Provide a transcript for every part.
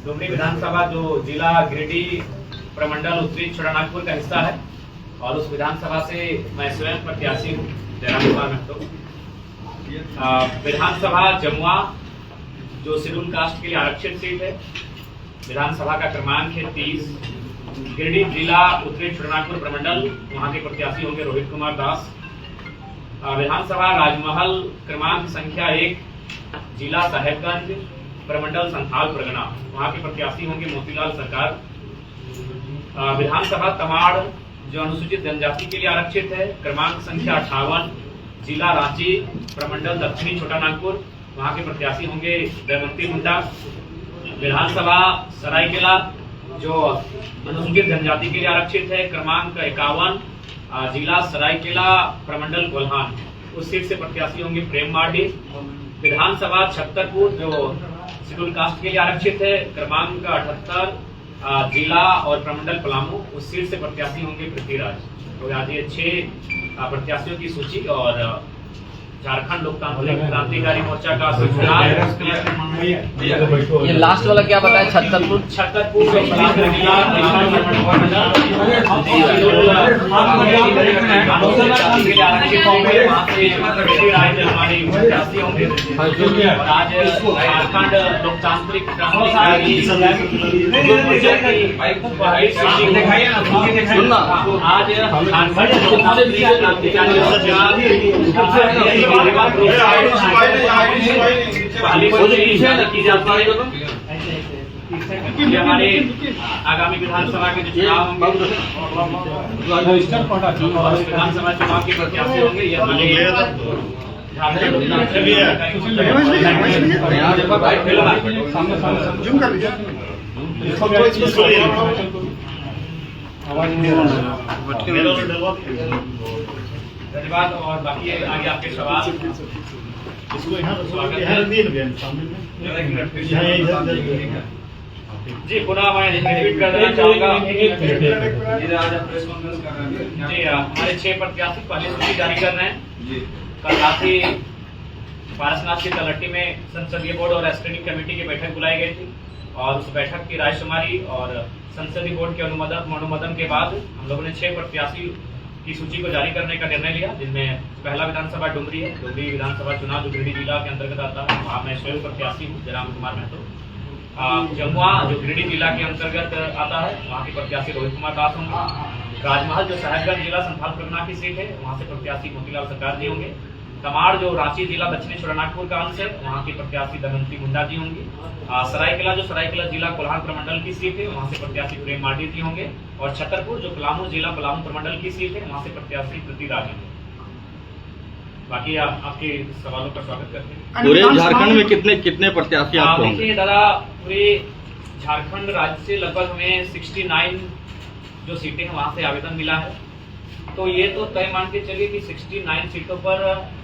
डुमरी विधानसभा जो जिला गिरिडीह प्रमंडल उत्तरी छोटानागपुर का हिस्सा है और उस विधानसभा से मैं स्वयं प्रत्याशी हूँ जयराम कुमार महतो। विधानसभा जमुआ जो शेड्यूल कास्ट के लिए आरक्षित सीट है, विधानसभा का क्रमांक है 30। गिरिडीह जिला उत्तरी छोटानागपुर प्रमंडल, वहाँ के प्रत्याशी होंगे रोहित कुमार दास। विधानसभा राजमहल क्रमांक संख्या 1, जिला साहेबगंज प्रमंडल संथाल परगना, वहाँ के प्रत्याशी होंगे मोतीलाल सरकार। विधानसभा तमाड़ जो अनुसूचित जनजाति के लिए आरक्षित है, क्रमांक संख्या 58, जिला रांची प्रमंडल दक्षिणी छोटानागपुर, वहाँ के प्रत्याशी होंगे दमयंती मुंडा। विधानसभा सरायकेला जो अनुसूचित जनजाति के लिए आरक्षित है, क्रमांक 51, जिला सरायकेला प्रमंडल कोल्हान, उस सीट से प्रत्याशी होंगे प्रेम मार्डी। विधानसभा छतरपुर जो शेड्यूल कास्ट के लिए आरक्षित है, क्रमांक 78, जिला और प्रमंडल पलामू, उस सीट से प्रत्याशी होंगे पृथ्वीराज। तो आज ये 6 प्रत्याशियों की सूची और झारखंड लोकतांत्रिक क्रांतिकारी मोर्चा का ये लास्ट वाला क्या बताया? छतरपुर आज झारखंड लोकतांत्रिक हमारे आगामी विधानसभा के जो चुनाव होंगे, विधानसभा चुनाव के प्रत्याशी होंगे, ये धन्यवाद। और बाकी आगे आपके सवाल जी पुनः मैं रिपीट कर देना चाहूँगा जी, हमारे 6 प्रत्याशी पहले सूची जारी कर रहे हैं। कल रात ही पारसनाथ की तलहटी में संसदीय बोर्ड और स्टैंडिंग कमेटी की बैठक बुलाई गई थी और उस बैठक की रायशुमारी और संसदीय बोर्ड के अनुमोदन के बाद हम लोगों ने 6 प्रत्याशी की सूची को जारी करने का निर्णय लिया, जिनमें पहला विधानसभा डुमरी है। डुमरी विधानसभा चुनाव जो गिरिडीह जिला के अंतर्गत आता है, वहाँ मैं स्वयं प्रत्याशी हूँ जयराम कुमार महतो। जमुआ जो गिरिडीह जिला के अंतर्गत आता है, वहाँ के प्रत्याशी रोहित कुमार दास होंगे। राजमहल जो साहेबगंज जिला संथाल परगना की सीट है, वहाँ से प्रत्याशी मोतीलाल सरकार जी होंगे। तमाड़ जो रांची जिला दक्षिणी छोटानागपुर का अंश है, वहाँ की प्रत्याशी दमयंती मुंडा जी होंगी। सरायकेला जो सरायकेला जिला कोल्हान प्रमंडल की सीट है, वहाँ से प्रत्याशी प्रेम मार्डी जी होंगे। और छतरपुर जो पलामू जिला पलामू प्रमंडल की सीट है, वहाँ से प्रत्याशी पृथ्वीराज होंगे। बाकी आपके सवालों का स्वागत करते हैं। पूरे झारखंड में कितने प्रत्याशी आपको होंगे? देखिए दादा, पूरे झारखंड राज्य से लगभग हमें 69 जो सीटें हैं वहाँ से आवेदन मिला है। तो ये तो तय मान के चलिए कि 69 सीटों पर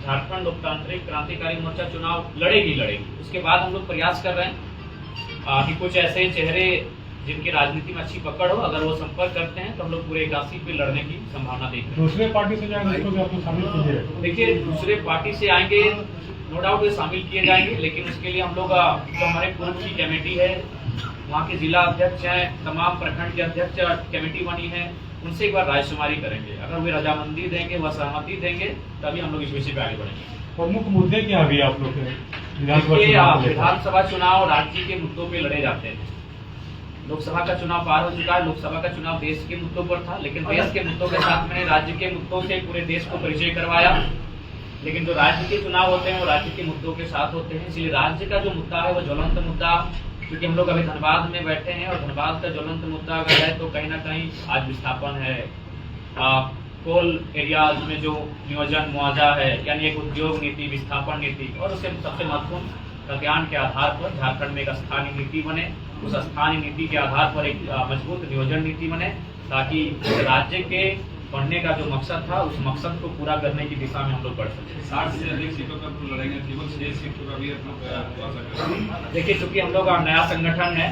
झारखंड लोकतांत्रिक क्रांतिकारी मोर्चा चुनाव लड़ेगी। उसके बाद हम लोग प्रयास कर रहे हैं कि कुछ ऐसे चेहरे जिनकी राजनीति में अच्छी पकड़ हो, अगर वो संपर्क करते हैं तो हम लोग पूरे 81 पे लड़ने की संभावना देख रहे हैं। दूसरे पार्टी से जाएंगे तो आपको शामिल कीजिए। देखिए, दूसरे पार्टी से आएंगे नो डाउट वे शामिल किए जाएंगे, लेकिन उसके लिए हम लोग जो हमारे पूर्व की कमेटी है, वहाँ के जिला अध्यक्ष हैं, तमाम प्रखंड के अध्यक्ष कमेटी बनी है, उनसे एक बार रायशुमारी करेंगे। अगर वे रजामंदी देंगे, वह सहमति देंगे, तभी हम लोग इस विषय पे आगे बढ़ेंगे। प्रमुख मुद्दे क्या अभी आप लोग विधानसभा चुनाव राज्य के मुद्दों पे लड़े जाते हैं। लोकसभा का चुनाव पार हो चुका है, लोकसभा का चुनाव देश के मुद्दों पर था, लेकिन देश के मुद्दों के साथ मैंने राज्य के मुद्दों से पूरे देश को परिचय करवाया। लेकिन जो राज्य के चुनाव होते हैं वो राज्य के मुद्दों के साथ होते हैं, इसलिए राज्य का जो मुद्दा है वो ज्वलंत मुद्दा, क्योंकि हम लोग अभी धनबाद में बैठे हैं और धनबाद का ज्वलंत मुद्दा अगर है तो कहीं ना कहीं आज विस्थापन है, कोल एरियाज में जो नियोजन मुआवजा है, यानी एक उद्योग नीति, विस्थापन नीति, और उससे सबसे महत्वपूर्ण ज्ञान के आधार पर झारखंड में एक स्थानीय नीति बने, उस स्थानीय नीति के आधार पर एक मजबूत नियोजन नीति बने, ताकि राज्य के बढ़ने का जो मकसद था उस मकसद को पूरा करने की दिशा में हम लोग बढ़ सकते हैं। 60 से अधिक सीटों पर लड़ेंगे, केवल 6 सीटों का भी देखिए, चूंकि हम लोग नया संगठन है,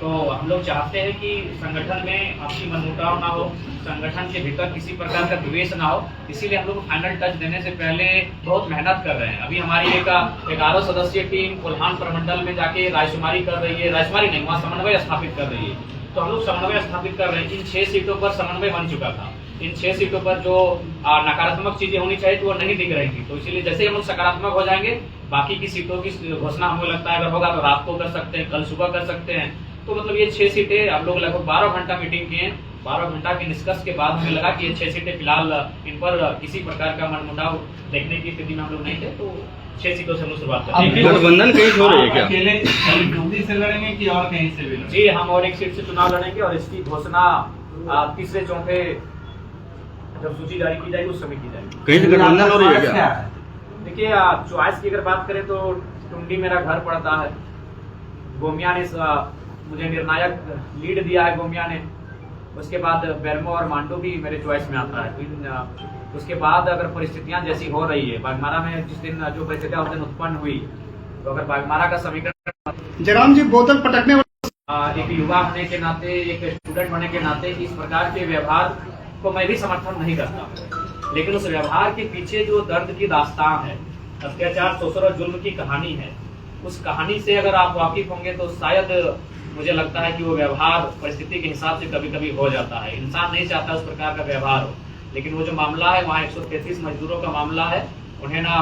तो हम लोग चाहते हैं कि संगठन में आपसी मनमुटाव ना हो, संगठन के भीतर किसी प्रकार का द्वेष ना हो, इसीलिए हम लोग फाइनल टच देने से पहले बहुत मेहनत कर रहे हैं। अभी हमारी एक 11 सदस्यीय टीम कोल्हान प्रमंडल में जाके रायशुमारी कर रही है, रायशुमारी नहीं, वहाँ समन्वय स्थापित कर रही है। तो हम लोग समन्वय स्थापित कर रहे हैं। इन 6 सीटों पर समन्वय बन चुका था। इन 6 सीटों पर जो नकारात्मक चीजें होनी चाहिए तो वो नहीं दिख रही थी, तो इसीलिए जैसे ही हम लोग सकारात्मक हो जाएंगे बाकी की सीटों की घोषणा हमें लगता है अगर होगा तो रात को कर सकते हैं, कल सुबह कर सकते हैं। तो मतलब ये 6 सीटें हम लोग लगभग 12 घंटा मीटिंग किए। 12 घंटा के निष्कर्ष के बाद हमें लगा कि ये 6 सीटें फिलहाल इन पर किसी प्रकार का मनमुटाव देखने की स्थिति में हम लोग नहीं थे, तो 6 सीटों से हम लोग शुरुआत करते हैं। गठबंधन कहीं हो रही है क्या? अकेले टुंडी से लड़ेंगे कि और कहीं से भी लड़ेंगे? जी, हम और एक सीट से चुनाव लड़ेंगे और इसकी घोषणा तीसरे चौथे जब सूची जारी की जाएगी उस समय की जाएगी। कहीं से गठबंधन हो रही है क्या? देखिए, चॉइस की अगर बात करें तो टुंडी मेरा घर पड़ता है। गोमिया ने मुझे निर्णायक लीड दिया है, गोमिया ने। उसके बाद बेरमो और मांडू भी मेरे चॉइस में आता है। उसके बाद अगर परिस्थितियां जैसी हो रही है, बागमारा में जिस दिन जो परिस्थितियां उस दिन उत्पन्न हुई, तो अगर बागमारा का समीकरण जयराम जी बोतल पटकने एक युवा होने के नाते, एक स्टूडेंट होने के नाते इस प्रकार के व्यवहार को मैं भी समर्थन नहीं करता, लेकिन उस व्यवहार के पीछे जो दर्द की दास्तान है, अत्याचार, शोषण और जुल्म की कहानी है, उस कहानी से अगर आप वाकिफ होंगे तो शायद मुझे लगता है कि वो व्यवहार परिस्थिति के हिसाब से कभी कभी हो जाता है। इंसान नहीं चाहता उस प्रकार का व्यवहार हो, लेकिन वो जो मामला है वहाँ 133 मजदूरों का मामला है। उन्हें ना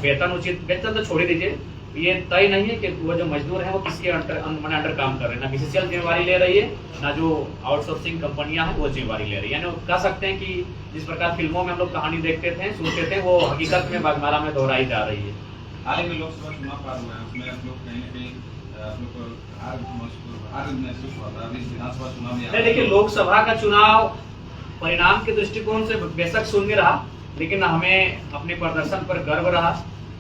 वेतन, उचित वेतन तो छोड़ दीजिए, ये तय नहीं है कि वो जो मजदूर हैं वो किसके अंडर काम कर रहे हैं। ना बीसीसीएल जिम्मेवारी ले रही है, ना जो आउटसोर्सिंग कंपनियां हैं वो जिम्मेवारी ले रही है। यानी कह सकते हैं कि जिस प्रकार फिल्मों में हम लोग कहानी देखते थे, सुनते थे, वो हकीकत में बागमारा में दोहराई जा रही है। हाल ही में लोकसभा चुनाव पार हुआ है, उसमें आप लोग कहीं ना कहीं आप लोग को आग महसूस हुआ था। अभी विधानसभा चुनाव में नहीं, देखिए, लोकसभा का चुनाव परिणाम के दृष्टिकोण से बेशक शून्य रहा, लेकिन हमें अपने प्रदर्शन पर गर्व रहा।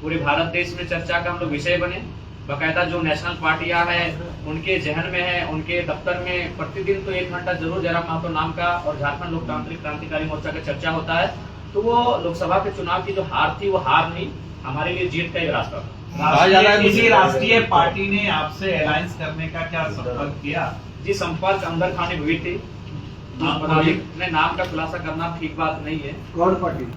पूरे भारत देश में चर्चा का हम लोग विषय बने। बाकायदा जो नेशनल पार्टियां हैं उनके जहन में है, उनके दफ्तर में प्रतिदिन तो 1 घंटा जरूर जयराम महतो नाम का और झारखंड लोकतांत्रिक क्रांतिकारी मोर्चा का चर्चा होता है। तो वो लोकसभा के चुनाव की जो हार थी वो हार नहीं, हमारे लिए जीत का एक रास्ता था। किसी राष्ट्रीय पार्टी ने आपसे अलायंस करने का क्या संपर्क किया? जी, संपर्क अंदर खाने हुई थी। अपने नाम का खुलासा करना ठीक बात नहीं है। कौन पार्टी?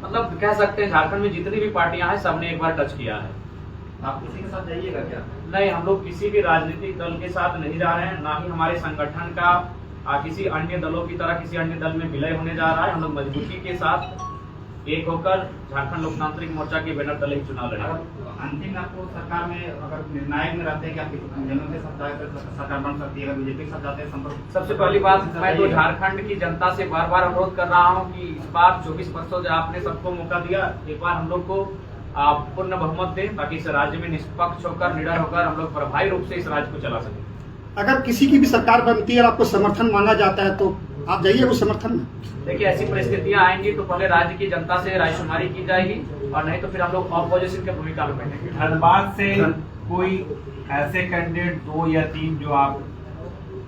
मतलब कह सकते हैं झारखंड में जितनी भी पार्टियां हैं सबने एक बार टच किया है। आप किसी के साथ जाइएगा क्या? नहीं, हम लोग किसी भी राजनीतिक दल के साथ नहीं जा रहे हैं, ना ही हमारे संगठन का किसी अन्य दलों की तरह किसी अन्य दल में विलय होने जा रहा है। हम लोग मजबूती के साथ एक होकर झारखंड लोकतांत्रिक मोर्चा के बैनर तले ही चुनाव लड़ेंगे। अंतिम आपको सरकार में अगर निर्णायक में रहते हैं कि आप जनों के साथ सरकार बन सकती है, अगर बीजेपी के साथ जाते हैं संपर्क? सबसे पहली बात, मैं तो झारखंड की जनता से बार बार अनुरोध कर रहा हूं कि इस बार 24 वर्षों से आपने सबको मौका दिया, एक बार हम लोग को पूर्ण बहुमत दें ताकि इस राज्य में निष्पक्ष होकर, निडर होकर हम लोग प्रभावी रूप से इस राज्य को चला सकें। अगर किसी की भी सरकार बनती है और आपको समर्थन मांगा जाता है तो आप जाइए उस समर्थन में? देखिए, ऐसी परिस्थितियां आएंगी तो पहले राज्य की जनता से रायशुमारी की जाएगी और नहीं तो फिर हम लोग ऑपोजिशन की भूमिका में बैठेंगे। धनबाद से कोई ऐसे कैंडिडेट 2 या 3 जो आप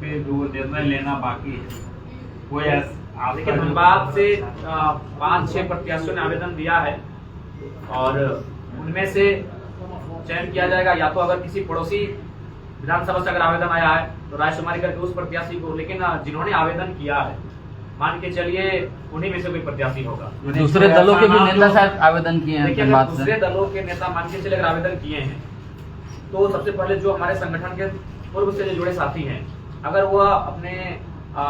पे जो निर्णय लेना बाकी है, कोई देखिए, धनबाद से 5-6 प्रत्याशियों ने आवेदन दिया है और उनमें से चयन किया जाएगा। या तो अगर किसी पड़ोसी विधानसभा से अगर आवेदन आया है तो रायशुमारी करके उस प्रत्याशी को, लेकिन जिन्होंने आवेदन किया है मान के चलिए उन्हीं में से कोई प्रत्याशी होगा। दूसरे दलों के भी नेता शायद आवेदन किए हैं। देखिए, अगर दूसरे दलों के नेता मान के चले अगर आवेदन किए हैं तो सबसे पहले जो हमारे संगठन के पूर्व से जो जुड़े साथी हैं, अगर वह अपने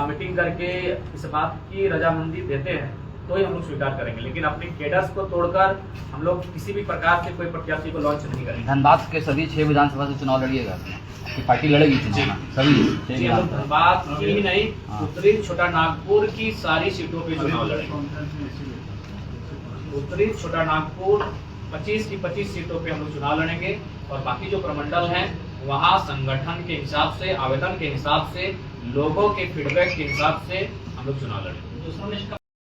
मीटिंग करके इस बात की रजामंदी देते हैं तो ही हम लोग स्वीकार करेंगे, लेकिन अपने केडर्स को तोड़कर हम लोग किसी भी प्रकार से कोई प्रत्याशी को लॉन्च नहीं करेंगे। धनबाद के सभी 6 विधानसभा से चुनाव लड़िएगा कि पार्टी लड़ेगी चुनाव? सभी 6 जी, हम धनबाद की ही नहीं, उत्तरी छोटा नागपुर की सारी सीटों पे चुनाव लड़ेंगे। उत्तरी छोटा नागपुर 25 की 25 सीटों पे हम लोग चुनाव लड़ेंगे और बाकी जो प्रमंडल हैं वहाँ संगठन के हिसाब से, आवेदन के हिसाब से, लोगों के फीडबैक के हिसाब से हम लोग चुनाव लड़ेंगे।